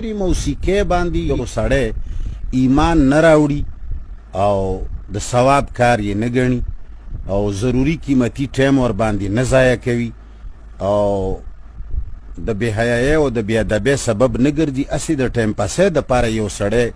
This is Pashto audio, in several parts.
موسیقي باندې یو سړی ایمان نه راوړي او د ثواب کار یې نه ګڼي او ضروري قیمتي ټایم ور باندې نه ضایع کوي او د بې حیایۍ او د بې ادبۍ سبب نه ګرځي، هسې د ټایم پاسۍ دپاره یو سړی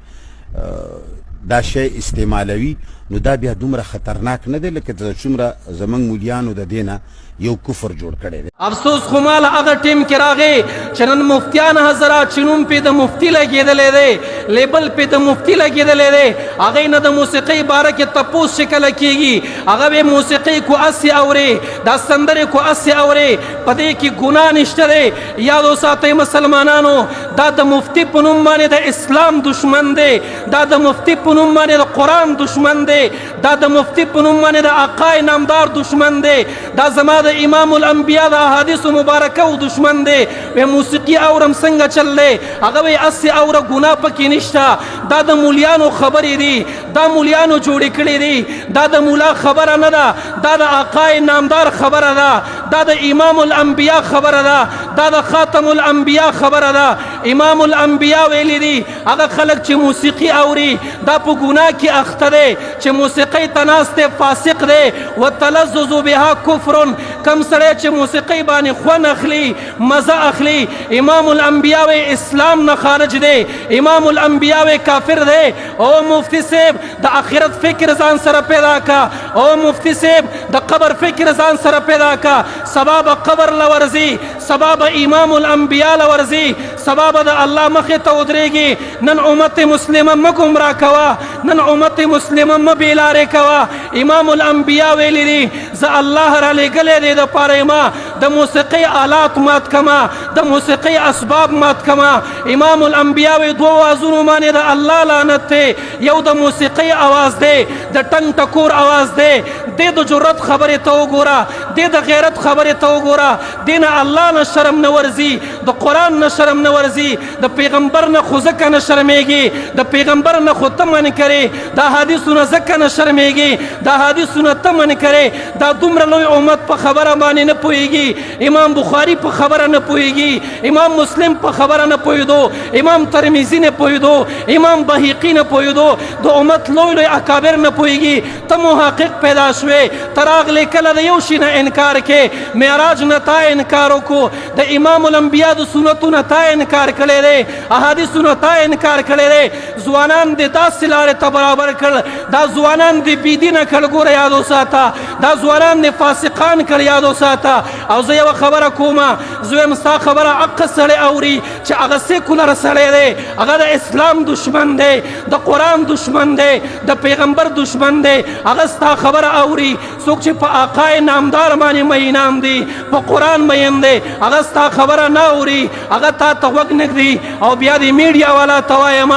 دا شی استعمالوي، نو دا بیا دومره خطرناک نه دی لکه څومره زموږ مولیانو د دې نه یو کفر جوړ کړی دی. افسوس خو مال هغه ټیم کې راغی چې نن مفتیان حضرات چې نوم پې د مفتي لګېدلی دی، لیبل پې د مفتي لګېدلی دی، هغې نه د موسیقۍ باره کې تپوس چې کله کېږي هغه به موسیقۍ کو هسې اورې، دا سندرې کو هسې اورې، په دې کې ګناه نشته دی. یاد وساتئ مسلمانانو، دا د مفتي په نوم باندې د اسلام دشمن دی، دا د مفتي په نوم باندې د قرآن دشمن دی، دا د مفتي په نوم باندې د آقای نامدار دشمن دی، دا زما د امام الانبیاء د احادیثو مبارکه و دشمن دی. وی موسیقي اورم څنګه چل دی، هغه وی هسې اوره ګناه پکې نشته. دا د مولیانو خبرې دي، دا مولیانو جوړې کړې دي، دا د مولا خبره نه ده، دا د آقای نامدار خبره ده، دا د امام الانبیاء خبره ده، دا د خاتم الانبیاء خبره ده. امام الانبیاء ویلی دي هغه خلک چې موسیقي اوري دا په ګناه کې اخته دی، چې موسیقۍ ته ناست دی فاسق دی. والتلذذ بها کفر، کم سړی چې موسیقۍ باندې خوند اخلي مزه اخلي، امام الانبیاء وی اسلام نه خارج دی، امام الانبیاء وی کافر دی. او مفتی صاحب د آخرت فکر ځان سره پیدا کا، او مفتی صاحب د قبر فکر ځان سره پیدا کا. سبا به قبر لورځي، سبا به امام الانبیاء لورځي، سبا به د الله مخې ته ودرېږي. نن امت مسلمه مه ګمراه کوه، نن امت مسلمه مه بېلارې کوه. امام الانبیاء ویلي دي زه الله را لېږلی دی دپاره ما د موسیقۍ آلات مات کما، د موسیقۍ اسباب مات کما. امام الانبیاء وی دوه اوازونو باندې د الله لعنت دی، یو د موسیقۍ اواز دی، د ټنګ ټکور اواز دی. دې د جرت خبرې ته وګوره، دې د غیرت خبرې ته وګوره. دې نه الله نه شرم نه ورځي، د قرآن نه شرم نه ورځي، د پیغمبر نه خو ځکه نه شرمېږي، د پیغمبر نه خو ته منې کرې، د حدیثو نه ځکه نه شرمېږي، د حدیثو نه ته منې کرې. دا دومره لوی امت په خبره باندې نه پوهېږي. امام بخاري په خبره نه پوهېږي، امام مسلم په خبره نه پوهېدو، امام ترمذي نه پوهېدو، امام بهقي نه پوهېدو، د امت لوی لوی اکابر نه پوهېږي. ته محقق پیدا شوې، ته راغلې کله د یو شي نه انکار کې، معراج نه تا انکار وکړو، د امام الانبیاء د سنتو نه تا انکار کړی دی، احادیثو نه تا انکار کړی دی. ځوانان دې داسې لارې ته برابر کړل، دا ځوانان دې بېدینه کړل. ګوره یاد وساته، دا ځوانان دې فاسقان کړل، یاد وساته. او زه یوه خبره کومه، زه وایم ستا خبره هغه سړی اوري چې هغه سیکولر سړی دی، هغه د اسلام دشمن دی، د قرآن دشمن دی، د پیغمبر دشمن دی، هغه ستا خبره اوري. څوک چې په آقای نامدار باندې مینام دی، په قرآن مین دی، هغه ستا خبره نه اوري، هغه تا ته غوږ نه ږدي. او بیا د میډیا والا ته وایم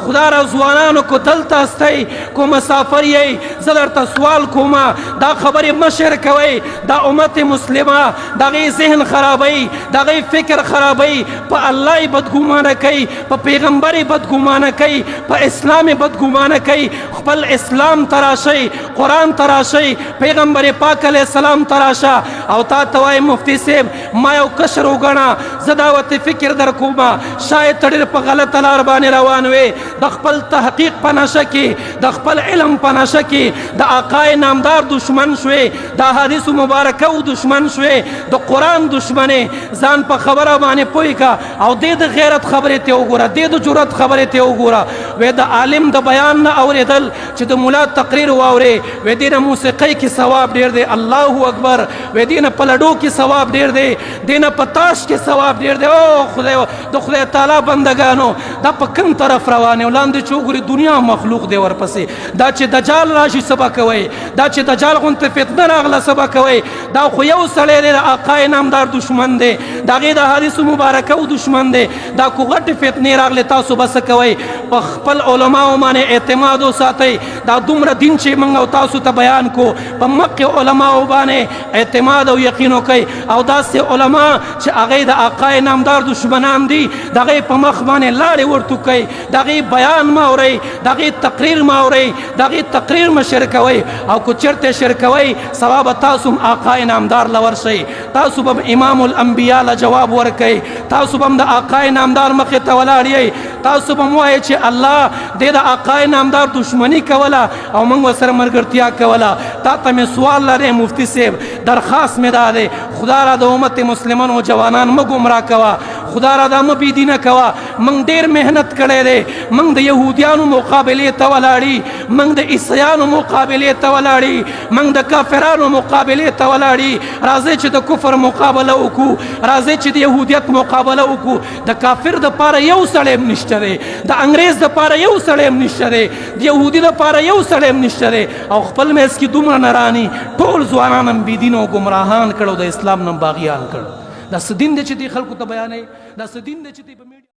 خدا را ځوانانو کو دلته استئ، کو مسافر یئ، زه درته سوال کوم، دا خبرې مه شیر کوئ. دا امت مسلمه د هغې ذهن خرابوي، د هغې فکر خرابوي، په الله یې بدګمانه کوي، په پیغمبر یې بدګمانه کوي، په اسلام یې بدګمانه کوي. خپل اسلام تراشئ، قرآن تراشئ، پیغمبر پاک علیه السلام تراشه. او تا ته وایم مفتی صاحب ما یو کشر وګڼه، زه دا ورته فکر در کوم شاید ته ډېر په غلطه لار باندې روان وې، د خپل تحقیق په نشه کې، د خپل علم په نشه کې د آقای نامدار دشمن شوې، د حدیثو مبارکه و دشمن شوې، د قرآن دشمنې. ځان په خبره باندې پوه کا، او دې د غیرت خبرې ته وګوره، دې د جرت خبرې ته وګوره. وی د عالم د بیان نه اورېدل چې د ملا تقریر واورې، وی دې نه موسیقۍ کې ثواب ډېر دی، الله اکبر. وی دې نه په لډو کې ثواب ډېر دی، دې نه په تاش کې ثواب ډېر دی. او خدای د خدای تعالی بندګانو دا په کوم طرف روان یو؟ لاندې چې وګورې دنیا مخلوق دی ورپسې. دا چې دجال راشي څه به کوئ؟ دا چې دجال غوندې فتنه راغله څه به کوئ؟ دا خو یو سړی دی د آقای نامدار دشمن دی، د هغې د حدیثو مبارکه و دشمن دی. دا کو غټې فتنې راغلې تاسو به څه کوئ؟ په خپل علماو باندې اعتماد وساتئ. دا دومره دین چې موږ او تاسو ته بیان کو، په مکې علماو باندې اعتماد او یقین وکئ. او داسې علما چې هغې د آقای نامدار دشمنان دي، د هغې په مخ باندې لاړې ورټوکئ، د هغې بیان ما اورئ دغه تقریر ما اورئ دغه تقریر ما شرکوئ او کو چرته شرکوئ ثواب تاسو آقا نامدار لور شئ تاسو به امام الانبیاء له جواب ورکئ تاسو به د آقا نامدار مخې ته ولاړ تاسو به وایئ چې الله د آقا نامدار دشمنی کوله او موږ ورسره ملګرتیا کوله تا ته مې سوال لرې مفتی صاحب درخواست مې دا دی خدا را د امت مسلمانو جوانان مه ګمراه کوه خدا را دا مه بېدینه کوه موږ ډېر محنت کړی دی موږ د یهودیانو مقابلې ته ولاړي موږ د عیسیانو مقابلې ته ولاړي موږ د کافرانو مقابلې ته ولاړي راځئ چې د کفر مقابله وکړو راځئ چې د یهودیت مقابله وکړو د کافر دپاره یو سړی هم نشته دی د انګریز دپاره یو سړی هم نشته دی د یهودي دپاره یو سړی هم نشته دی او خپل میز کې دومره نراني ټول ځوانان هم بېدین او ګمراهان کړو د اسلام نه باغیان کړو دا څه دین دی چې دې خلکو ته بیانوي دا څه دین دی چې دې په